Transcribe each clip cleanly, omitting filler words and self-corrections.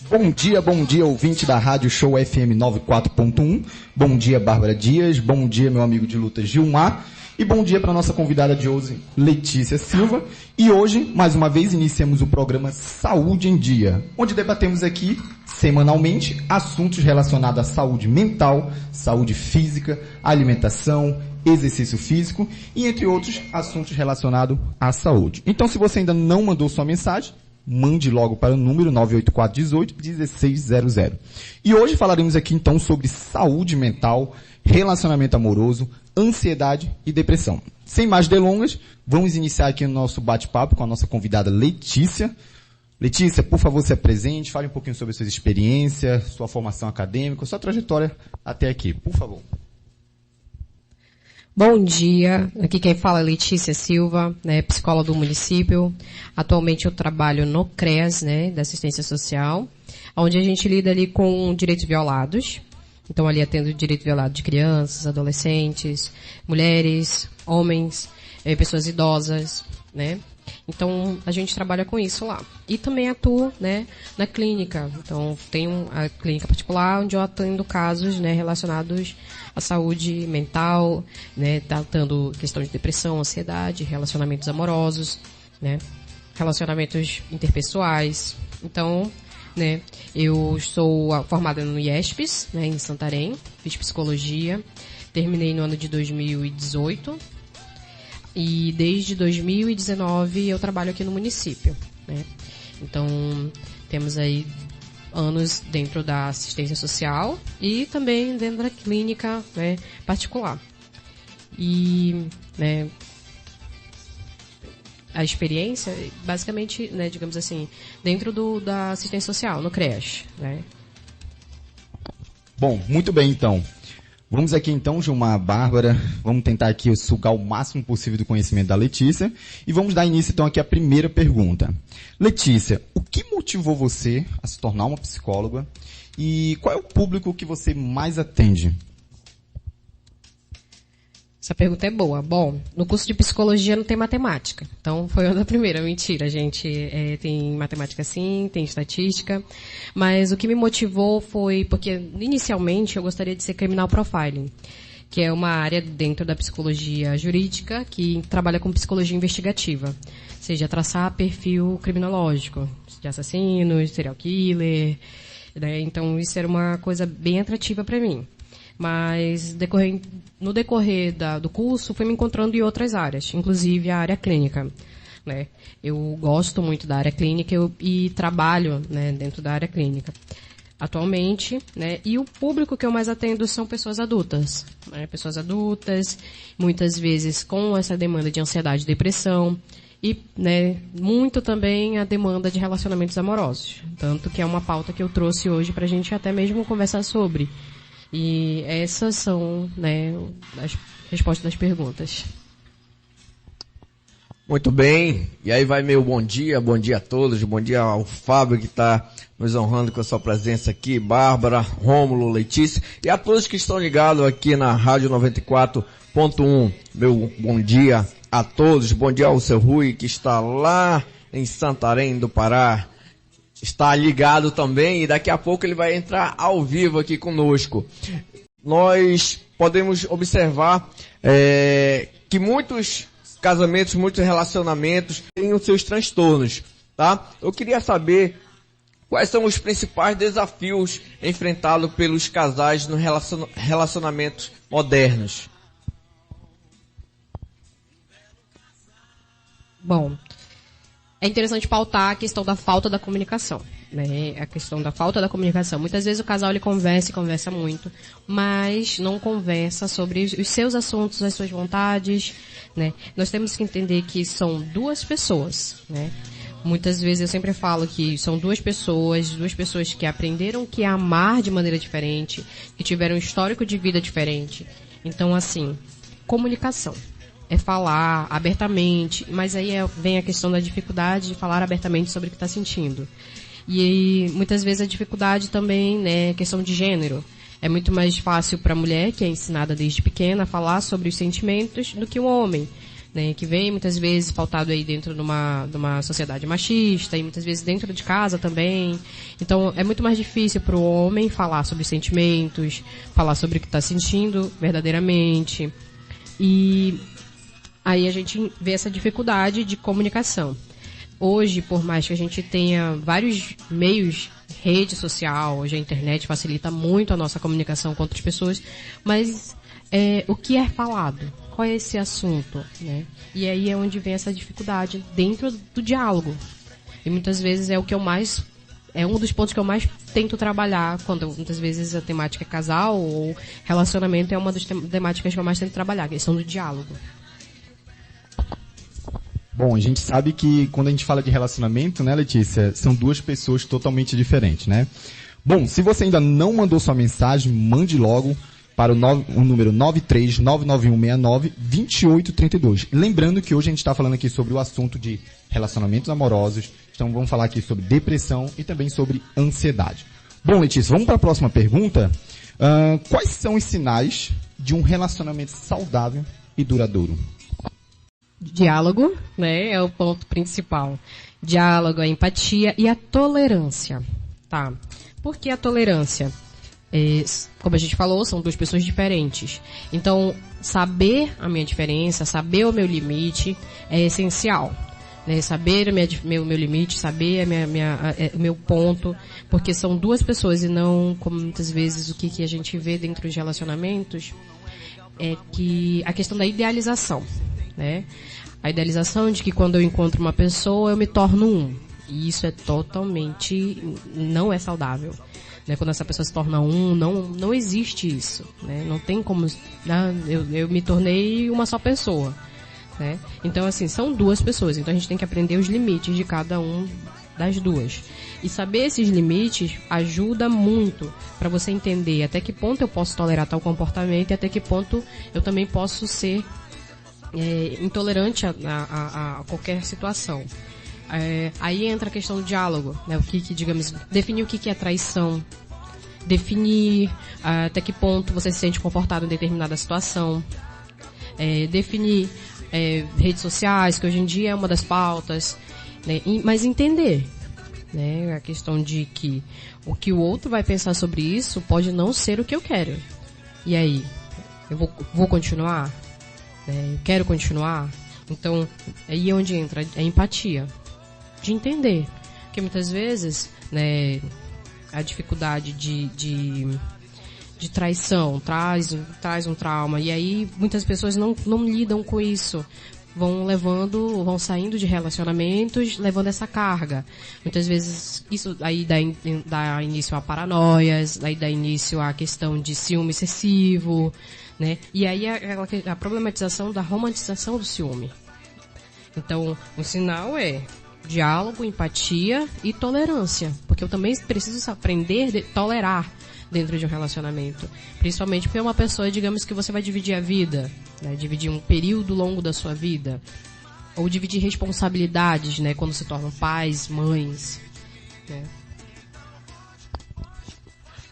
Bom dia, ouvinte da Rádio Show FM 94.1. Bom dia, Bárbara Dias. Bom dia, meu amigo de luta Gilmar. E bom dia para nossa convidada de hoje, Letícia Silva. E hoje, mais uma vez, iniciamos o programa Saúde em Dia, onde debatemos aqui, semanalmente, assuntos relacionados à saúde mental, saúde física, alimentação, exercício físico e, entre outros, assuntos relacionados à saúde. Então, se você ainda não mandou sua mensagem, mande logo para o número 98418-1600. E hoje falaremos aqui então sobre saúde mental, relacionamento amoroso, ansiedade e depressão. Sem mais delongas, vamos iniciar aqui o nosso bate-papo com a nossa convidada Letícia. Letícia, por favor, se apresente, fale um pouquinho sobre suas experiências, sua formação acadêmica, sua trajetória até aqui, por favor. Bom dia, aqui quem fala é Letícia Silva, psicóloga do município. Atualmente eu trabalho no CREAS, da assistência social, onde a gente lida ali com direitos violados. Então ali atendo o direito violado de crianças, adolescentes, mulheres, homens, pessoas idosas, Então a gente trabalha com isso lá. E também atuo, na clínica. Então tenho a clínica particular onde eu atendo casos, relacionados à saúde mental, tratando questão de depressão, ansiedade, relacionamentos amorosos, relacionamentos interpessoais. Então, eu sou formada no IESPES, em Santarém, fiz psicologia, terminei no ano de 2018 e desde 2019 eu trabalho aqui no município, Então, temos aí anos dentro da assistência social e também dentro da clínica, particular. E, a experiência, basicamente, digamos assim, dentro da assistência social, no CREAS, Bom, muito bem então. Vamos aqui então, Gilmar, Bárbara, vamos tentar aqui sugar o máximo possível do conhecimento da Letícia e vamos dar início então aqui à primeira pergunta. Letícia, o que motivou você a se tornar uma psicóloga e qual é o público que você mais atende? Essa pergunta é boa. Bom, no curso de psicologia não tem matemática. Então, foi uma da primeira. Mentira, gente. Tem matemática sim, tem estatística. Mas o que me motivou foi porque, inicialmente, eu gostaria de ser criminal profiling, que é uma área dentro da psicologia jurídica que trabalha com psicologia investigativa. Ou seja, traçar perfil criminológico de assassinos, serial killer. Então, isso era uma coisa bem atrativa para mim. Mas no decorrer do curso fui me encontrando em outras áreas, inclusive a área clínica. Eu gosto muito da área clínica e trabalho dentro da área clínica atualmente, e o público que eu mais atendo são pessoas adultas. Pessoas adultas, muitas vezes com essa demanda de ansiedade e depressão, e muito também a demanda de relacionamentos amorosos. Tanto que é uma pauta que eu trouxe hoje para a gente até mesmo conversar sobre. E essas são, as respostas das perguntas. Muito bem. E aí vai meu bom dia a todos, bom dia ao Fábio que está nos honrando com a sua presença aqui, Bárbara, Rômulo, Letícia e a todos que estão ligados aqui na Rádio 94.1. Meu bom dia a todos, bom dia ao seu Rui que está lá em Santarém do Pará. Está ligado também e daqui a pouco ele vai entrar ao vivo aqui conosco. Nós podemos observar que muitos casamentos, muitos relacionamentos têm os seus transtornos, tá? Eu queria saber quais são os principais desafios enfrentados pelos casais no relacionamentos modernos. Bom, é interessante pautar a questão da falta da comunicação, A questão da falta da comunicação. Muitas vezes o casal ele conversa muito, mas não conversa sobre os seus assuntos, as suas vontades, Nós temos que entender que são duas pessoas, Muitas vezes eu sempre falo que são duas pessoas que aprenderam que amar de maneira diferente, que tiveram um histórico de vida diferente. Então, assim, comunicação. É falar abertamente, mas aí vem a questão da dificuldade de falar abertamente sobre o que está sentindo. E aí, muitas vezes a dificuldade também, é questão de gênero. É muito mais fácil para a mulher, que é ensinada desde pequena, a falar sobre os sentimentos do que o homem. né, que vem muitas vezes pautado aí dentro de uma sociedade machista e muitas vezes dentro de casa também. Então é muito mais difícil para o homem falar sobre sentimentos, falar sobre o que está sentindo verdadeiramente. E aí a gente vê essa dificuldade de comunicação. Hoje, por mais que a gente tenha vários meios, rede social, hoje a internet facilita muito a nossa comunicação com outras pessoas, mas o que é falado? Qual é esse assunto? Né? E aí é onde vem essa dificuldade dentro do diálogo. E muitas vezes é um dos pontos que eu mais tento trabalhar, quando muitas vezes a temática é casal ou relacionamento é uma das temáticas que eu mais tento trabalhar, a questão do diálogo. Bom, a gente sabe que quando a gente fala de relacionamento, né, Letícia, são duas pessoas totalmente diferentes, né? Bom, se você ainda não mandou sua mensagem, mande logo para o número 93991692832. Lembrando que hoje a gente está falando aqui sobre o assunto de relacionamentos amorosos, então vamos falar aqui sobre depressão e também sobre ansiedade. Bom, Letícia, vamos para a próxima pergunta. Quais são os sinais de um relacionamento saudável e duradouro? Diálogo, né, é o ponto principal. Diálogo, a empatia e a tolerância, tá? Por que a tolerância? Como a gente falou, são duas pessoas diferentes. Então, saber a minha diferença, saber o meu limite é essencial. Né? Saber o meu limite, saber o meu ponto, porque são duas pessoas e não, como muitas vezes o que a gente vê dentro de relacionamentos, é que a questão da idealização. Né? A idealização de que quando eu encontro uma pessoa eu me torno um. E isso é totalmente, não é saudável. Né? Quando essa pessoa se torna um, não existe isso. Né? Não tem como, eu me tornei uma só pessoa. Né? Então assim, são duas pessoas, então a gente tem que aprender os limites de cada um das duas. E saber esses limites ajuda muito para você entender até que ponto eu posso tolerar tal comportamento e até que ponto eu também posso ser intolerante a qualquer situação. Aí entra a questão do diálogo, né? Digamos, definir o que é traição, definir até que ponto você se sente confortável em determinada situação, definir redes sociais, que hoje em dia é uma das pautas, né? Mas entender, né? A questão de que o que o outro vai pensar sobre isso pode não ser o que eu quero. E aí, eu vou continuar? Eu quero continuar? Então, aí é onde entra a empatia. De entender. Porque muitas vezes, né, a dificuldade de traição traz um trauma. E aí muitas pessoas não lidam com isso. Vão saindo de relacionamentos, levando essa carga. Muitas vezes isso aí dá início a paranoias, aí dá início à questão de ciúme excessivo, né? E aí a problematização da romantização do ciúme. Então, o sinal é diálogo, empatia e tolerância. Porque eu também preciso aprender a tolerar dentro de um relacionamento. Principalmente porque é uma pessoa, digamos, que você vai dividir a vida, né? Dividir um período longo da sua vida. Ou dividir responsabilidades, né? Quando se tornam pais, mães, né?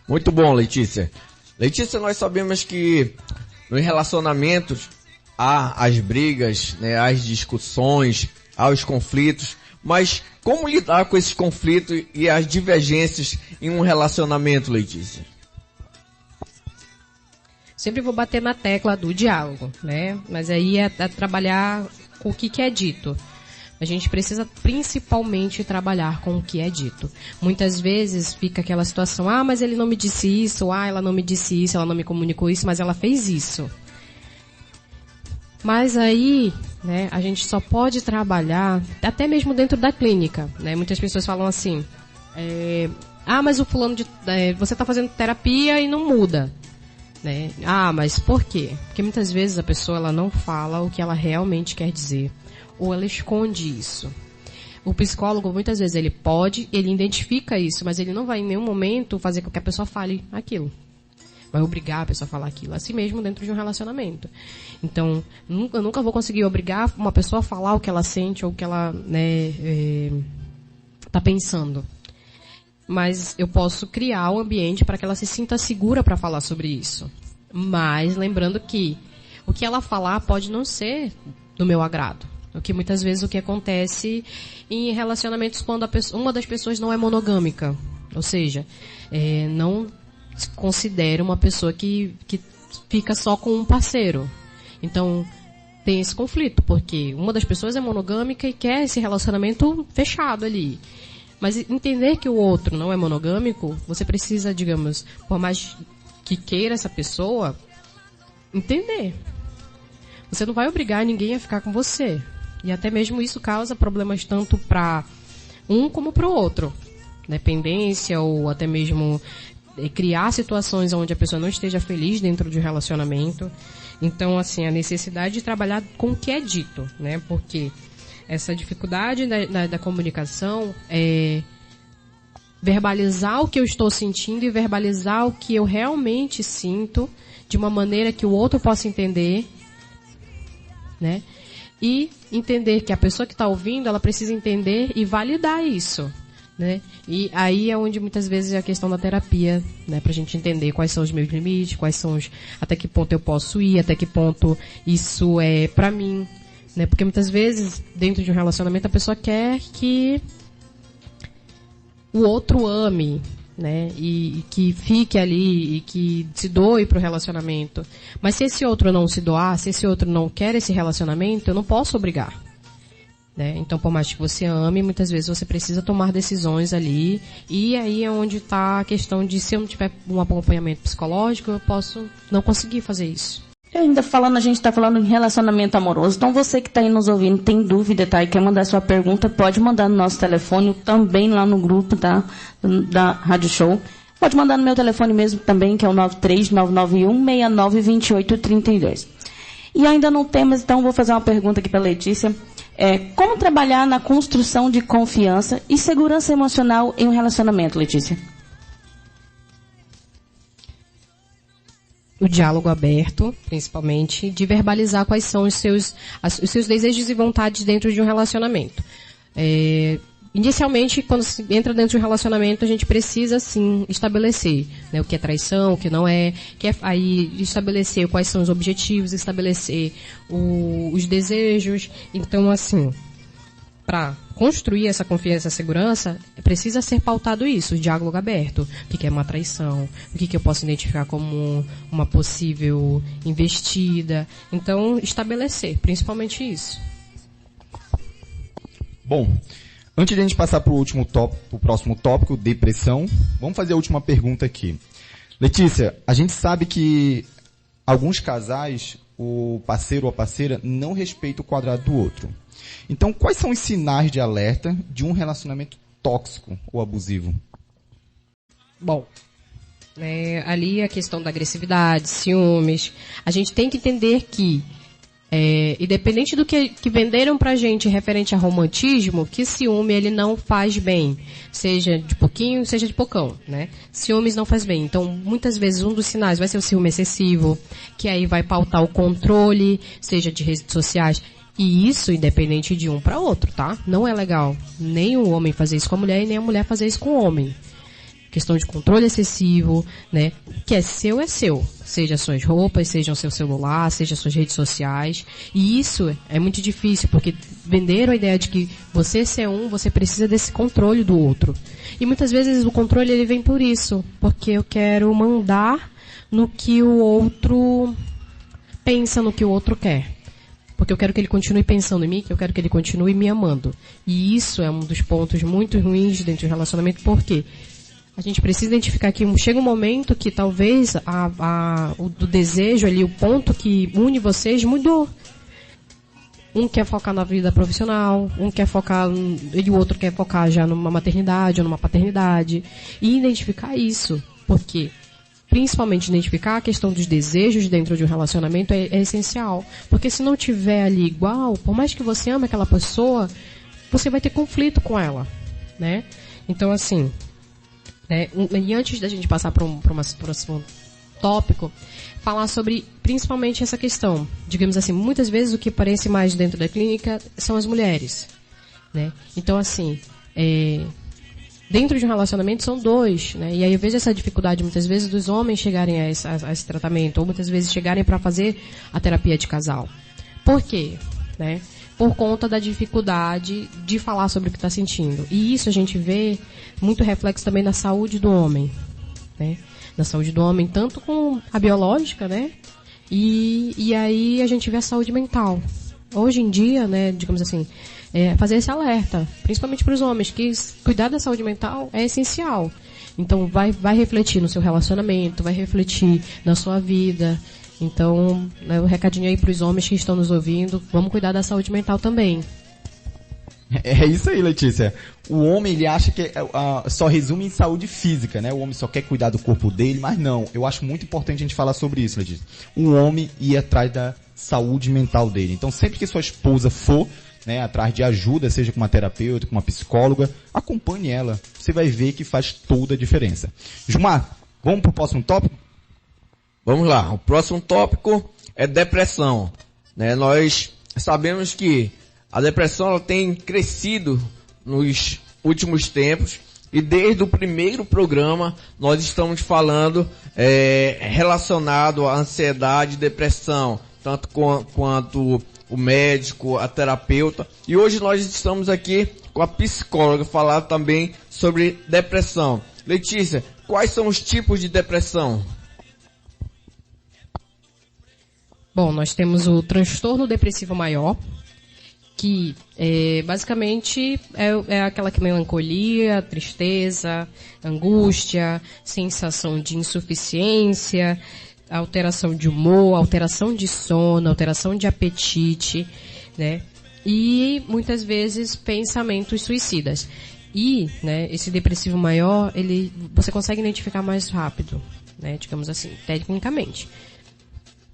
Muito bom, Letícia. Letícia, nós sabemos que nos relacionamentos há as brigas, né? As discussões, há os conflitos. Mas como lidar com esses conflitos e as divergências em um relacionamento, Letícia? Sempre vou bater na tecla do diálogo, né? Mas aí é trabalhar com o que é dito. A gente precisa principalmente trabalhar com o que é dito. Muitas vezes fica aquela situação, mas ele não me disse isso, ela não me disse isso, ela não me comunicou isso, mas ela fez isso. Mas aí, né, a gente só pode trabalhar, até mesmo dentro da clínica, né? Muitas pessoas falam assim, mas o fulano você está fazendo terapia e não muda, né? Mas por quê? Porque muitas vezes a pessoa ela não fala o que ela realmente quer dizer, ou ela esconde isso. O psicólogo, muitas vezes, ele identifica isso, mas ele não vai em nenhum momento fazer com que a pessoa fale aquilo. Vai obrigar a pessoa a falar aquilo, assim mesmo dentro de um relacionamento. Então, eu nunca vou conseguir obrigar uma pessoa a falar o que ela sente ou o que ela, né, tá pensando. Mas eu posso criar um ambiente para que ela se sinta segura para falar sobre isso. Mas lembrando que o que ela falar pode não ser do meu agrado. O que muitas vezes o que acontece em relacionamentos quando uma das pessoas não é monogâmica. Ou seja, não se considera uma pessoa que fica só com um parceiro. Então, tem esse conflito, porque uma das pessoas é monogâmica e quer esse relacionamento fechado ali. Mas entender que o outro não é monogâmico, você precisa, digamos, por mais que queira essa pessoa, entender. Você não vai obrigar ninguém a ficar com você. E até mesmo isso causa problemas tanto para um como para o outro. Dependência ou até mesmo criar situações onde a pessoa não esteja feliz dentro de um relacionamento. Então, assim, a necessidade de trabalhar com o que é dito, né? Porque essa dificuldade da comunicação é verbalizar o que eu estou sentindo e verbalizar o que eu realmente sinto de uma maneira que o outro possa entender, né? E entender que a pessoa que está ouvindo, ela precisa entender e validar isso, né? E aí é onde muitas vezes é a questão da terapia, né? Pra gente entender quais são os meus limites, até que ponto eu posso ir, até que ponto isso é pra mim, né? Porque muitas vezes, dentro de um relacionamento, a pessoa quer que o outro ame, né? E que fique ali e que se doe pro relacionamento. Mas se esse outro não se doar, se esse outro não quer esse relacionamento, eu não posso obrigar, né? Então, por mais que você ame, muitas vezes você precisa tomar decisões ali. E aí é onde está a questão de, se eu não tiver um acompanhamento psicológico, eu posso não conseguir fazer isso. A gente está falando em relacionamento amoroso. Então, você que está aí nos ouvindo, tem dúvida, tá? E quer mandar sua pergunta, pode mandar no nosso telefone, também lá no grupo da Rádio Show. Pode mandar no meu telefone mesmo também, que é o 93991692832. E ainda não temos, então vou fazer uma pergunta aqui para a Letícia. Como trabalhar na construção de confiança e segurança emocional em um relacionamento, Letícia? O diálogo aberto, principalmente, de verbalizar quais são os seus desejos e vontades dentro de um relacionamento. Inicialmente, quando se entra dentro de um relacionamento, a gente precisa, sim, estabelecer, né, o que é traição, o que não é, aí estabelecer quais são os objetivos, estabelecer os desejos. Então, assim, para construir essa confiança e segurança, precisa ser pautado isso, o diálogo aberto. O que é uma traição? O que eu posso identificar como uma possível investida? Então, estabelecer, principalmente isso. Bom, antes de a gente passar para o próximo tópico, depressão, vamos fazer a última pergunta aqui. Letícia, a gente sabe que alguns casais, o parceiro ou a parceira não respeita o quadrado do outro. Então, quais são os sinais de alerta de um relacionamento tóxico ou abusivo? Bom, ali a questão da agressividade, ciúmes, a gente tem que entender que, independente do que venderam pra gente referente a romantismo, que ciúme ele não faz bem, seja de pouquinho, seja de pocão, né? Ciúmes não faz bem. Então, muitas vezes um dos sinais vai ser o ciúme excessivo, que aí vai pautar o controle, seja de redes sociais. E isso independente de um para outro, tá? Não é legal nem o homem fazer isso com a mulher e nem a mulher fazer isso com o homem. Questão de controle excessivo, né? O que é seu, seja as suas roupas, seja o seu celular, seja as suas redes sociais. E isso é muito difícil, porque venderam a ideia de que você ser você precisa desse controle do outro. E muitas vezes o controle ele vem por isso, porque eu quero mandar no que o outro pensa, no que o outro quer. Porque eu quero que ele continue pensando em mim, que eu quero que ele continue me amando. E isso é um dos pontos muito ruins dentro do relacionamento, porque a gente precisa identificar que chega um momento que talvez o do desejo ali, o ponto que une vocês mudou. Um quer focar na vida profissional, um quer focar, e o outro quer focar já numa maternidade ou numa paternidade. E identificar isso, porque principalmente identificar a questão dos desejos dentro de um relacionamento é essencial. Porque se não tiver ali igual, por mais que você ame aquela pessoa, você vai ter conflito com ela, né? Então, assim, e antes da gente passar para um próximo tópico, falar sobre principalmente essa questão. Digamos assim, muitas vezes o que aparece mais dentro da clínica são as mulheres, né? Então, assim, dentro de um relacionamento são dois, né? E aí eu vejo essa dificuldade muitas vezes dos homens chegarem a esse tratamento, ou muitas vezes chegarem para fazer a terapia de casal. Por quê? né? Por conta da dificuldade de falar sobre o que está sentindo. E isso a gente vê muito reflexo também na saúde do homem, né? Na saúde do homem, tanto com a biológica, né? E aí a gente vê a saúde mental. Hoje em dia, né, digamos assim, fazer esse alerta, principalmente para os homens, que cuidar da saúde mental é essencial. Então vai refletir no seu relacionamento, vai refletir na sua vida. Então, né, o recadinho aí para os homens que estão nos ouvindo, vamos cuidar da saúde mental também. É isso aí, Letícia. O homem, ele acha que só resume em saúde física, né? O homem só quer cuidar do corpo dele, mas não. Eu acho muito importante a gente falar sobre isso, Letícia. O homem ir atrás da saúde mental dele. Então, sempre que sua esposa for, né, atrás de ajuda, seja com uma terapeuta, com uma psicóloga, acompanhe ela. Você vai ver que faz toda a diferença. Gilmar, vamos pro próximo tópico? Vamos lá, o próximo tópico é depressão, né? Nós sabemos que a depressão ela tem crescido nos últimos tempos e desde o primeiro programa nós estamos falando relacionado à ansiedade e depressão, tanto quanto o médico, a terapeuta. E hoje nós estamos aqui com a psicóloga falar também sobre depressão. Letícia, quais são os tipos de depressão? Bom, nós temos o transtorno depressivo maior, que basicamente é aquela que melancolia, tristeza, angústia, sensação de insuficiência, alteração de humor, alteração de sono, alteração de apetite, né? E muitas vezes pensamentos suicidas. E, né, esse depressivo maior, você consegue identificar mais rápido, né, digamos assim, tecnicamente.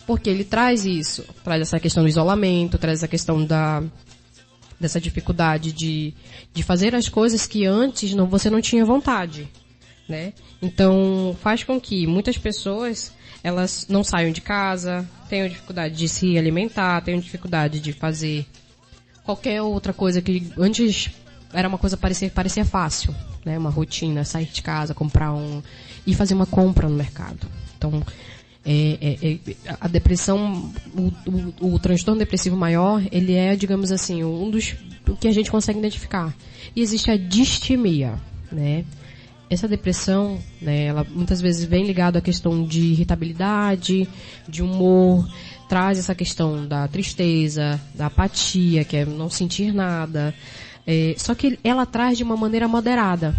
Porque ele traz isso, traz essa questão do isolamento, traz essa questão dessa dificuldade de fazer as coisas que antes você não tinha vontade, né? Então, faz com que muitas pessoas, elas não saiam de casa, tenham dificuldade de se alimentar, tenham dificuldade de fazer qualquer outra coisa que antes era uma coisa parecia fácil, né? Uma rotina, sair de casa, e fazer uma compra no mercado. Então, a depressão, o transtorno depressivo maior, ele é, digamos assim, o que a gente consegue identificar. E existe a distimia, né? Essa depressão, né, ela muitas vezes vem ligada à questão de irritabilidade, de humor, traz essa questão da tristeza, da apatia, que é não sentir nada. Só que ela traz de uma maneira moderada.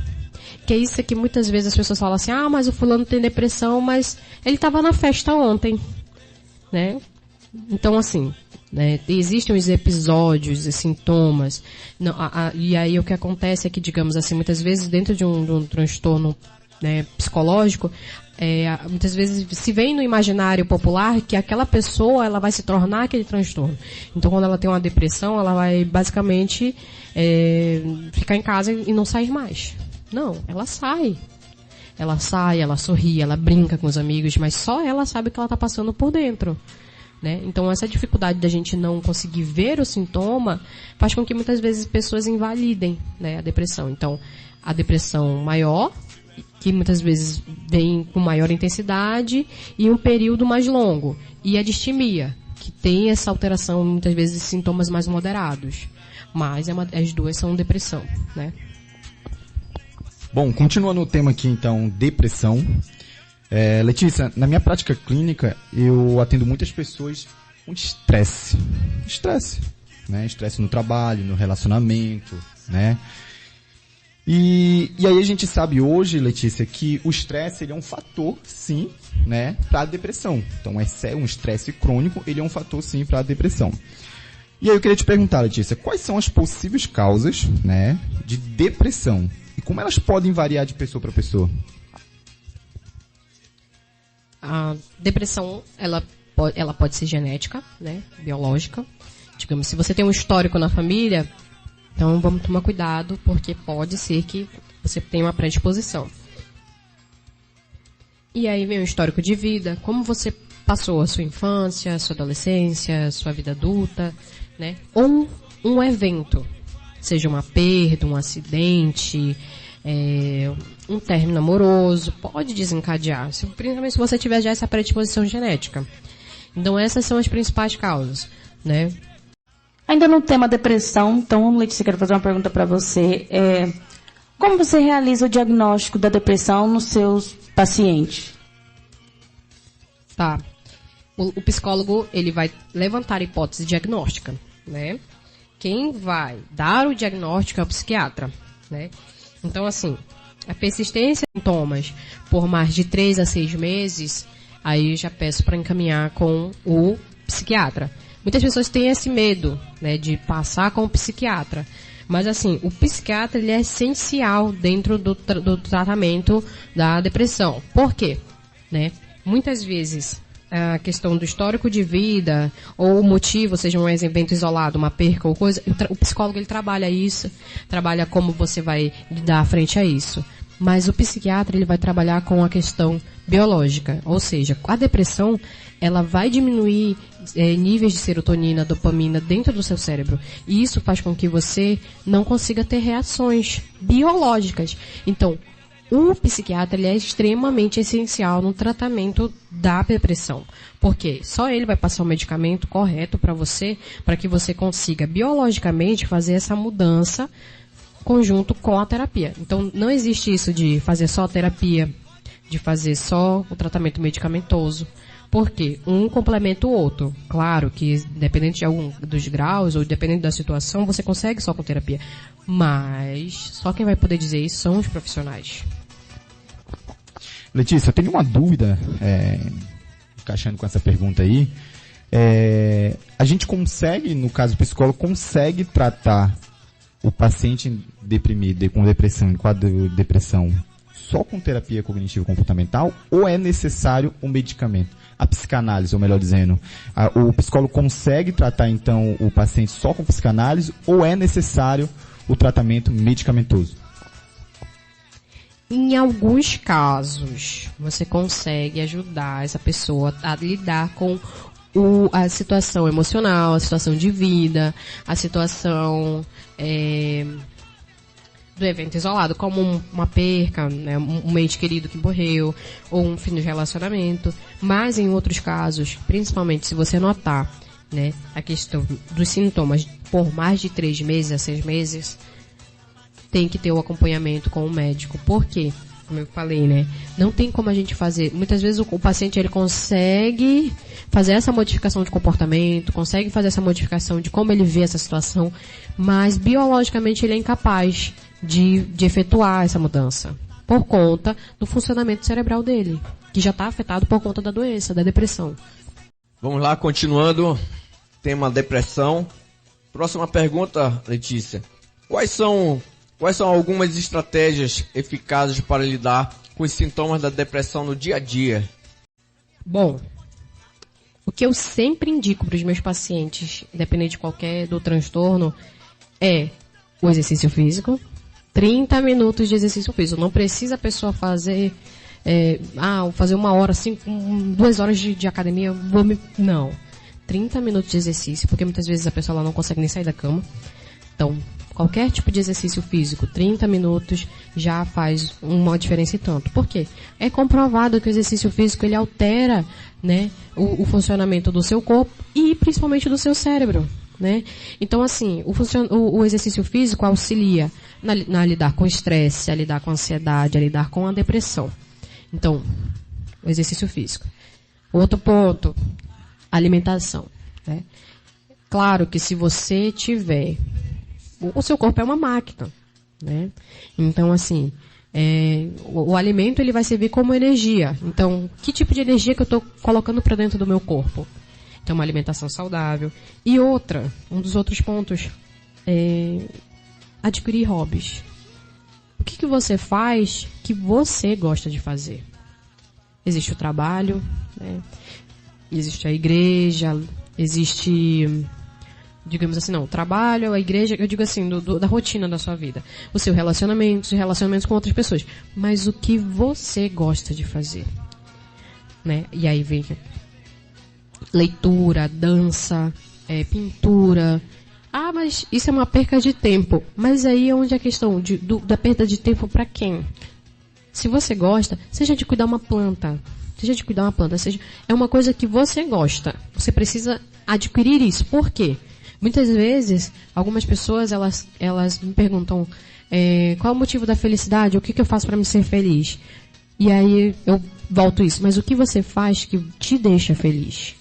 Que é isso que muitas vezes as pessoas falam assim, mas o fulano tem depressão, mas ele estava na festa ontem, né? Então, assim, né, existem os episódios e sintomas, e aí o que acontece é que, digamos assim, muitas vezes dentro de um transtorno, né, psicológico, muitas vezes se vem no imaginário popular que aquela pessoa ela vai se tornar aquele transtorno. Então, quando ela tem uma depressão, ela vai basicamente ficar em casa e não sair mais. Não, ela sai. Ela sai, ela sorri, ela brinca com os amigos, mas só ela sabe o que ela está passando por dentro, né? Então, essa dificuldade da gente não conseguir ver o sintoma faz com que muitas vezes pessoas invalidem, né, a depressão. Então, a depressão maior, que muitas vezes vem com maior intensidade e um período mais longo. E a distimia, que tem essa alteração, muitas vezes, de sintomas mais moderados. Mas as duas são depressão, né? Bom, continuando o tema aqui, então, depressão. Letícia, na minha prática clínica, eu atendo muitas pessoas com estresse. Estresse, né? Estresse no trabalho, no relacionamento, né? E aí a gente sabe hoje, Letícia, que o estresse ele é um fator, sim, né, para a depressão. Então, um estresse crônico, ele é um fator, sim, para a depressão. E aí eu queria te perguntar, Letícia, quais são as possíveis causas, né, de depressão? E como elas podem variar de pessoa para pessoa? A depressão, ela pode ser genética, né, biológica. Digamos, se você tem um histórico na família, então vamos tomar cuidado, porque pode ser que você tenha uma predisposição. E aí vem o histórico de vida, como você passou a sua infância, a sua adolescência, a sua vida adulta, né? Ou um evento, seja uma perda, um acidente, um término amoroso, pode desencadear, principalmente se você tiver já essa predisposição genética. Então essas são as principais causas, né? Ainda no tema depressão, então, Letícia, quero fazer uma pergunta para você. Como você realiza o diagnóstico da depressão nos seus pacientes? Tá. O psicólogo, ele vai levantar a hipótese diagnóstica, né? Quem vai dar o diagnóstico é o psiquiatra, né? Então, assim, a persistência de sintomas por mais de 3 a 6 meses, aí eu já peço para encaminhar com o psiquiatra. Muitas pessoas têm esse medo, né, de passar com o psiquiatra. Mas, assim, o psiquiatra, ele é essencial dentro do tratamento da depressão. Por quê? Né? Muitas vezes, a questão do histórico de vida, ou o motivo, seja um evento isolado, uma perca ou coisa, o psicólogo, ele trabalha isso, trabalha como você vai lidar frente a isso. Mas o psiquiatra, ele vai trabalhar com a questão biológica, ou seja, a depressão, ela vai diminuir níveis de serotonina, dopamina dentro do seu cérebro. E isso faz com que você não consiga ter reações biológicas. Então, o psiquiatra, ele é extremamente essencial no tratamento da depressão. Porque só ele vai passar o medicamento correto para você, para que você consiga biologicamente fazer essa mudança conjunto com a terapia. Então, não existe isso de fazer só a terapia, de fazer só o tratamento medicamentoso. Porque um complementa o outro. Claro que, dependente de algum dos graus, ou dependendo da situação, você consegue só com terapia. Mas, só quem vai poder dizer isso são os profissionais. Letícia, eu tenho uma dúvida, encaixando com essa pergunta aí. A gente consegue, no caso do psicólogo, consegue tratar o paciente deprimido, com depressão, em quadro de depressão, só com terapia cognitivo-comportamental, ou é necessário um medicamento? A psicanálise, ou melhor dizendo, o psicólogo consegue tratar então o paciente só com psicanálise, ou é necessário o tratamento medicamentoso? Em alguns casos, você consegue ajudar essa pessoa a lidar com a situação emocional, a situação de vida, a situação do evento isolado, como uma perca, né, um ente querido que morreu, ou um fim de relacionamento. Mas em outros casos, principalmente se você notar, né, a questão dos sintomas por mais de 3 meses a 6 meses, tem que ter o acompanhamento com o médico. Por quê? Como eu falei, né? Não tem como a gente fazer. Muitas vezes o paciente, ele consegue fazer essa modificação de comportamento, consegue fazer essa modificação de como ele vê essa situação, mas biologicamente ele é incapaz de efetuar essa mudança, por conta do funcionamento cerebral dele, que já está afetado por conta da doença, da depressão. Vamos lá, continuando, tema depressão. Próxima pergunta, Letícia. Quais são algumas estratégias eficazes para lidar com os sintomas da depressão no dia a dia? Bom, o que eu sempre indico para os meus pacientes, independente de qualquer do transtorno, é o exercício físico. 30 minutos de exercício físico. Não precisa a pessoa fazer, fazer 1 hora, 2 horas de academia. Não. 30 minutos de exercício, porque muitas vezes a pessoa lá não consegue nem sair da cama. Então, qualquer tipo de exercício físico, 30 minutos já faz uma diferença e tanto. Por quê? É comprovado que o exercício físico, ele altera, né, o funcionamento do seu corpo e principalmente do seu cérebro, né? Então, assim, o exercício físico auxilia a lidar com estresse, a lidar com ansiedade, a lidar com a depressão. Então, o exercício físico. Outro ponto, alimentação, né? Claro que se você tiver... O seu corpo é uma máquina, né? Então, assim, o alimento, ele vai servir como energia. Então, que tipo de energia que eu estou colocando para dentro do meu corpo? Então, uma alimentação saudável. E um dos outros pontos é adquirir hobbies. O que você faz que você gosta de fazer? Existe o trabalho, né? Existe a igreja, existe... digamos assim, não, o trabalho, a igreja, eu digo assim, da rotina da sua vida. O seu relacionamento, os relacionamentos com outras pessoas. Mas o que você gosta de fazer, né? E aí vem leitura, dança, pintura. Ah, mas isso é uma perca de tempo. Mas aí é onde a questão da perda de tempo para quem? Se você gosta, seja de cuidar uma planta, é uma coisa que você gosta. Você precisa adquirir isso. Por quê? Muitas vezes, algumas pessoas, elas me perguntam, qual é o motivo da felicidade? O que eu faço para me ser feliz? E aí eu volto isso, mas o que você faz que te deixa feliz?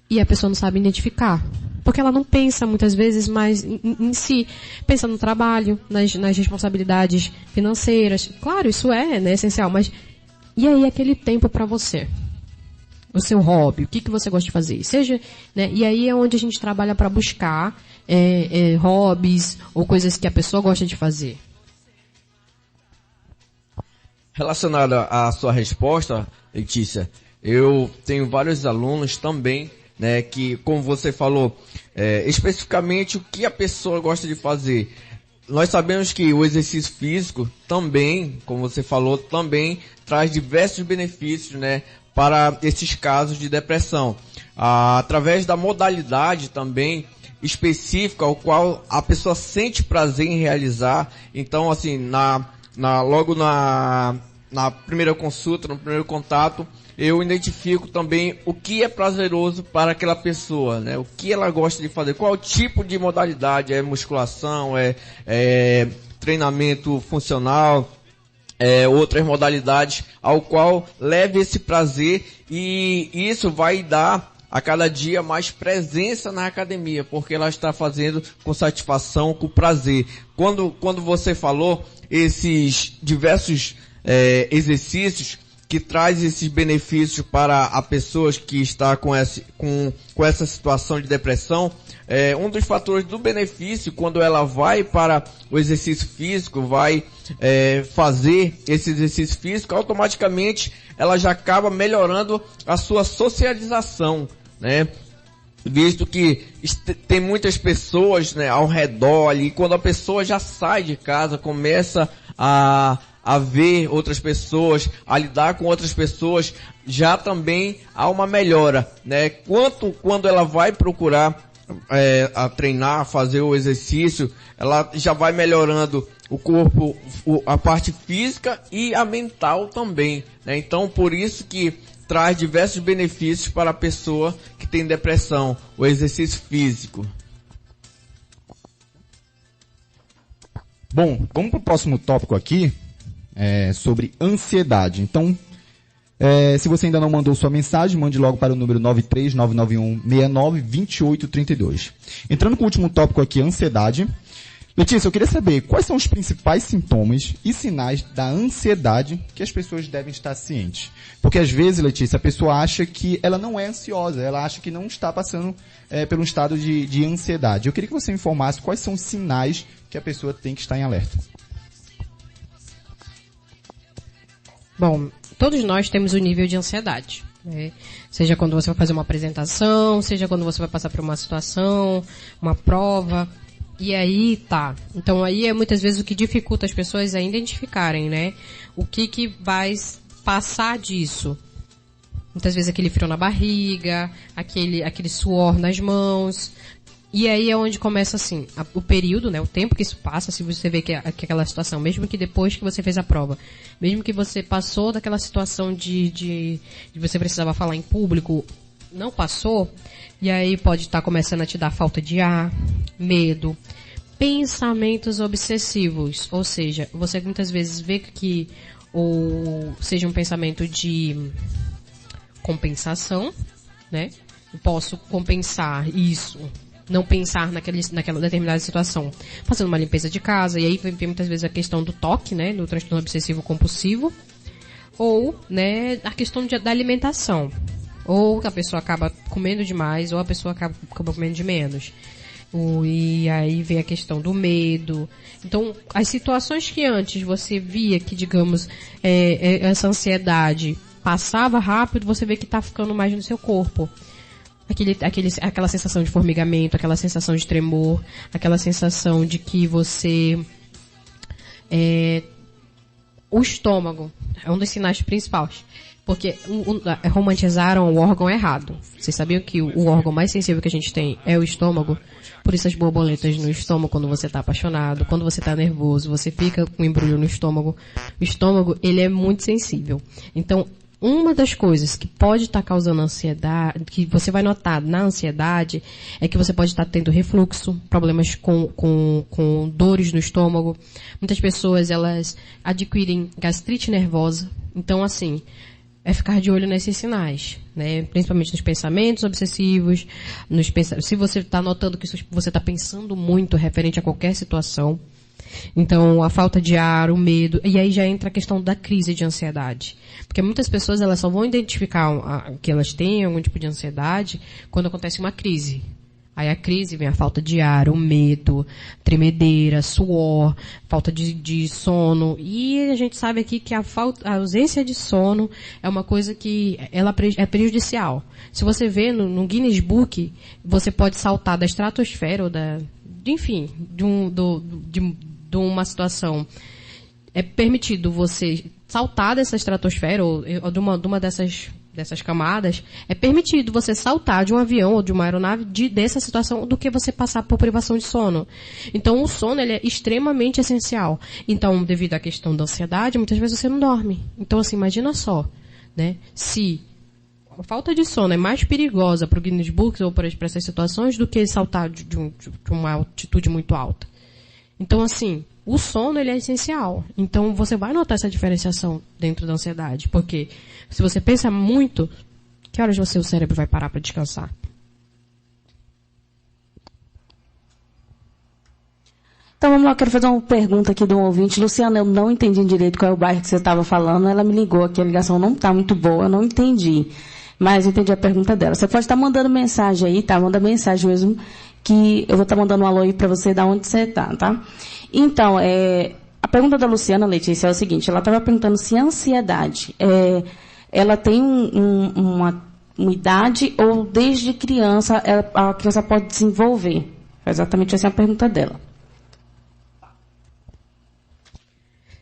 E a pessoa não sabe identificar. Porque ela não pensa muitas vezes mais em si. Pensa no trabalho, nas responsabilidades financeiras. Claro, isso é, né, essencial, mas e aí aquele tempo para você? O seu hobby, o que você gosta de fazer? Seja, né, e aí é onde a gente trabalha para buscar hobbies ou coisas que a pessoa gosta de fazer. Relacionada à sua resposta, Letícia, eu tenho vários alunos também, né, que, como você falou, especificamente o que a pessoa gosta de fazer. Nós sabemos que o exercício físico também, como você falou, também traz diversos benefícios, né, para esses casos de depressão. Através da modalidade também específica, ao qual a pessoa sente prazer em realizar. Então, assim, logo na primeira consulta, no primeiro contato, eu identifico também o que é prazeroso para aquela pessoa, né? O que ela gosta de fazer, qual tipo de modalidade, é musculação, é treinamento funcional, outras modalidades, ao qual leve esse prazer, e isso vai dar a cada dia mais presença na academia, porque ela está fazendo com satisfação, com prazer. Quando você falou esses diversos exercícios que traz esses benefícios para a pessoa que está com essa situação de depressão, um dos fatores do benefício, quando ela vai para o exercício físico, vai fazer esse exercício físico, automaticamente ela já acaba melhorando a sua socialização, né? Visto que tem muitas pessoas, né, ao redor ali, quando a pessoa já sai de casa, começa a ver outras pessoas, a lidar com outras pessoas, já também há uma melhora, né? Quando ela vai procurar a treinar, fazer o exercício, ela já vai melhorando o corpo, a parte física e a mental também, né? Então, por isso que traz diversos benefícios para a pessoa que tem depressão, o exercício físico. Bom, vamos para o próximo tópico aqui, sobre ansiedade. Então, se você ainda não mandou sua mensagem, mande logo para o número 93991692832. Entrando com o último tópico aqui, ansiedade. Letícia, eu queria saber quais são os principais sintomas e sinais da ansiedade que as pessoas devem estar cientes. Porque às vezes, Letícia, a pessoa acha que ela não é ansiosa, ela acha que não está passando por um estado de ansiedade. Eu queria que você informasse quais são os sinais que a pessoa tem que estar em alerta. Bom, todos nós temos um nível de ansiedade, né? Seja quando você vai fazer uma apresentação, seja quando você vai passar por uma situação, uma prova. E aí, tá. Então aí é muitas vezes o que dificulta as pessoas a identificarem, né? O que vai passar disso. Muitas vezes aquele frio na barriga, aquele suor nas mãos. E aí é onde começa assim, o período, né? O tempo que isso passa, se você vê que aquela situação, mesmo que depois que você fez a prova, mesmo que você passou daquela situação de você precisava falar em público, não passou, e aí pode estar começando a te dar falta de ar, medo, pensamentos obsessivos, ou seja, você muitas vezes vê que ou seja um pensamento de compensação, né? Eu posso compensar isso, não pensar naquela determinada situação, fazendo uma limpeza de casa, e aí vem muitas vezes a questão do TOC, né, do transtorno obsessivo compulsivo, ou, né, a questão da alimentação, ou a pessoa acaba comendo demais, ou a pessoa acaba comendo de menos. E aí vem a questão do medo. Então, as situações que antes você via que, digamos, essa ansiedade passava rápido, você vê que está ficando mais no seu corpo. Aquela sensação de formigamento, aquela sensação de tremor, aquela sensação de que você... o estômago é um dos sinais principais. Porque romantizaram o órgão errado. Vocês sabiam que o órgão mais sensível que a gente tem é o estômago? Por isso as borboletas no estômago quando você está apaixonado, quando você está nervoso, você fica com embrulho no estômago. O estômago, ele é muito sensível. Então, Uma das coisas que pode estar causando ansiedade, que você vai notar na ansiedade, é que você pode estar tendo refluxo, problemas com dores no estômago. Muitas pessoas, elas adquirem gastrite nervosa. Então, assim, é ficar de olho nesses sinais, né? Principalmente nos pensamentos obsessivos, se você está notando que você está pensando muito referente a qualquer situação. Então, a falta de ar, o medo, e aí já entra a questão da crise de ansiedade. Porque muitas pessoas, elas só vão identificar que elas têm algum tipo de ansiedade quando acontece uma crise. Aí a crise vem a falta de ar, o medo, tremedeira, suor, falta de sono. E a gente sabe aqui que a ausência de sono é uma coisa que ela é prejudicial. Se você vê no Guinness Book, você pode saltar da estratosfera ou enfim, de uma situação. É permitido você saltar dessa estratosfera ou de uma dessas camadas. É permitido você saltar de um avião ou de uma aeronave dessa situação do que você passar por privação de sono. Então, o sono ele é extremamente essencial. Então, devido à questão da ansiedade, muitas vezes você não dorme. Então, assim, imagina só, né? Se a falta de sono é mais perigosa para o Guinness Book ou para essas situações do que saltar de uma altitude muito alta. Então, assim, o sono ele é essencial. Então, você vai notar essa diferenciação dentro da ansiedade. Porque se você pensa muito, que horas o cérebro vai parar para descansar? Então, vamos lá, eu quero fazer uma pergunta aqui de um ouvinte. Luciana, eu não entendi direito qual é o bairro que você estava falando. Ela me ligou aqui, a ligação não está muito boa, eu não entendi. Mas eu entendi a pergunta dela. Você pode estar mandando mensagem aí, tá? Manda mensagem mesmo, que eu vou estar mandando um alô aí para você da onde você está, tá? Então, a pergunta da Luciana, Letícia, é o seguinte. Ela estava perguntando se a ansiedade, ela tem uma idade ou desde criança a criança pode desenvolver? É exatamente essa a pergunta dela.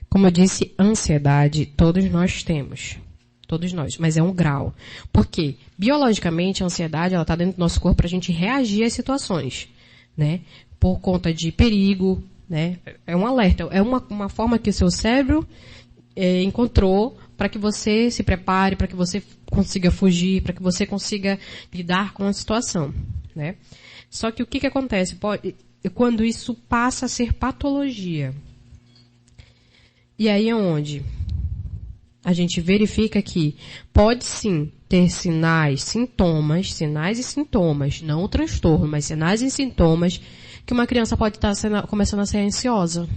Como eu disse, ansiedade todos nós temos. Todos nós, mas é um grau. Por quê? Biologicamente, a ansiedade está dentro do nosso corpo para a gente reagir às situações, né? Por conta de perigo, né? É um alerta, é uma forma que o seu cérebro encontrou para que você se prepare, para que você consiga fugir, para que você consiga lidar com a situação, né? Só que o que acontece? Quando isso passa a ser patologia. E aí é onde a gente verifica que pode sim ter sinais e sintomas, não o transtorno, mas sinais e sintomas que uma criança pode estar começando a ser ansiosa.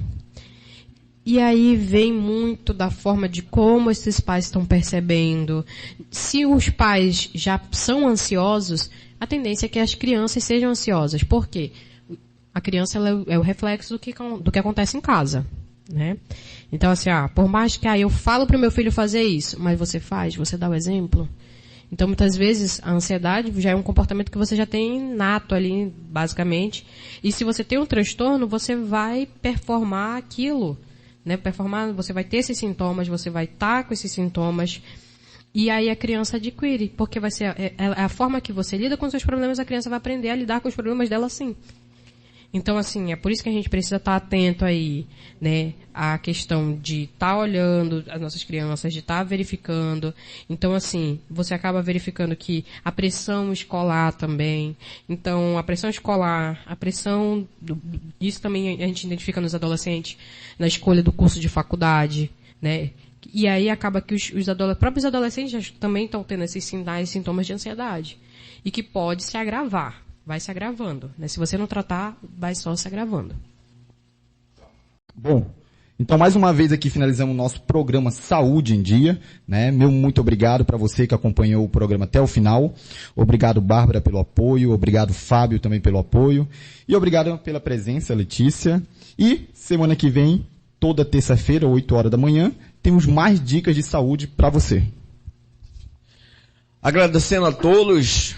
E aí vem muito da forma de como esses pais estão percebendo. Se os pais já são ansiosos, a tendência é que as crianças sejam ansiosas. Por quê? A criança ela é o reflexo do que acontece em casa, né? Então, assim, por mais que eu falo para o meu filho fazer isso, mas você faz, você dá o exemplo. Então, muitas vezes, a ansiedade já é um comportamento que você já tem nato ali, basicamente. E se você tem um transtorno, você vai performar aquilo, né? Você vai ter esses sintomas, você vai estar com esses sintomas. E aí a criança adquire, porque vai ser a forma que você lida com os seus problemas, a criança vai aprender a lidar com os problemas dela assim. Então, assim, é por isso que a gente precisa estar atento aí, né, à questão de estar olhando as nossas crianças, de estar verificando. Então, assim, você acaba verificando que a pressão escolar também. Então, a pressão escolar, isso também a gente identifica nos adolescentes, na escolha do curso de faculdade, né. E aí acaba que os próprios adolescentes já também estão tendo esses sinais e sintomas de ansiedade. E que pode se agravar. Vai se agravando, né? Se você não tratar, vai só se agravando. Bom, então mais uma vez aqui finalizamos o nosso programa Saúde em Dia, né? Meu muito obrigado para você que acompanhou o programa até o final. Obrigado, Bárbara, pelo apoio. Obrigado, Fábio, também pelo apoio. E obrigado pela presença, Letícia. E semana que vem, toda terça-feira, 8 horas da manhã, temos mais dicas de saúde para você. Agradecendo a todos.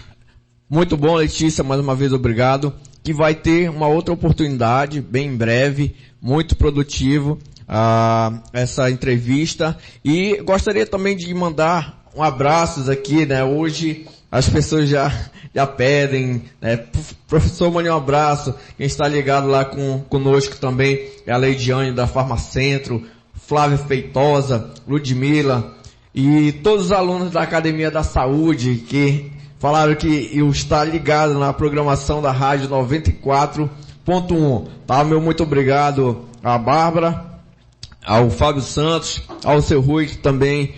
Muito bom, Letícia, mais uma vez obrigado, que vai ter uma outra oportunidade, bem em breve, muito produtivo, essa entrevista. E gostaria também de mandar um abraço aqui, né? Hoje as pessoas já pedem, né? Professor, mande um abraço. Quem está ligado lá conosco também é a Leidiane da Farmacentro, Flávia Feitosa, Ludmila, e todos os alunos da Academia da Saúde que falaram que eu estar ligado na programação da Rádio 94.1. Tá? Meu muito obrigado à Bárbara, ao Fábio Santos, ao seu Rui, que também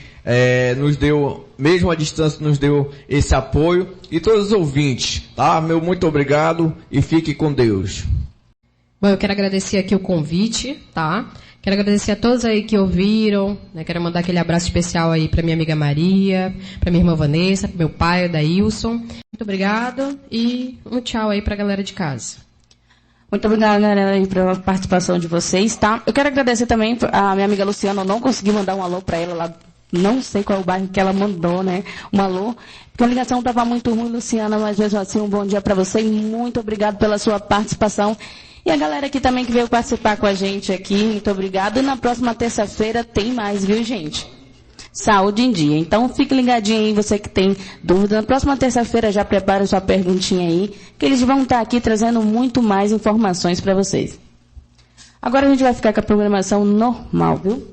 nos deu, mesmo à distância, nos deu esse apoio, e todos os ouvintes, tá? Meu muito obrigado e fique com Deus. Bom, eu quero agradecer aqui o convite, tá? Quero agradecer a todos aí que ouviram, né? Quero mandar aquele abraço especial aí para minha amiga Maria, para minha irmã Vanessa, para meu pai, o Daílson. Muito obrigado e um tchau aí para a galera de casa. Muito obrigada, galera, aí, pela participação de vocês, tá? Eu quero agradecer também a minha amiga Luciana, eu não consegui mandar um alô para ela lá, não sei qual é o bairro que ela mandou, né? Um alô, porque a ligação estava muito ruim, Luciana, mas mesmo assim, um bom dia para você e muito obrigado pela sua participação. E a galera aqui também que veio participar com a gente aqui, muito obrigado. E na próxima terça-feira tem mais, viu, gente? Saúde em dia. Então, fique ligadinho aí, você que tem dúvida. Na próxima terça-feira já prepara sua perguntinha aí, que eles vão estar aqui trazendo muito mais informações para vocês. Agora a gente vai ficar com a programação normal, viu?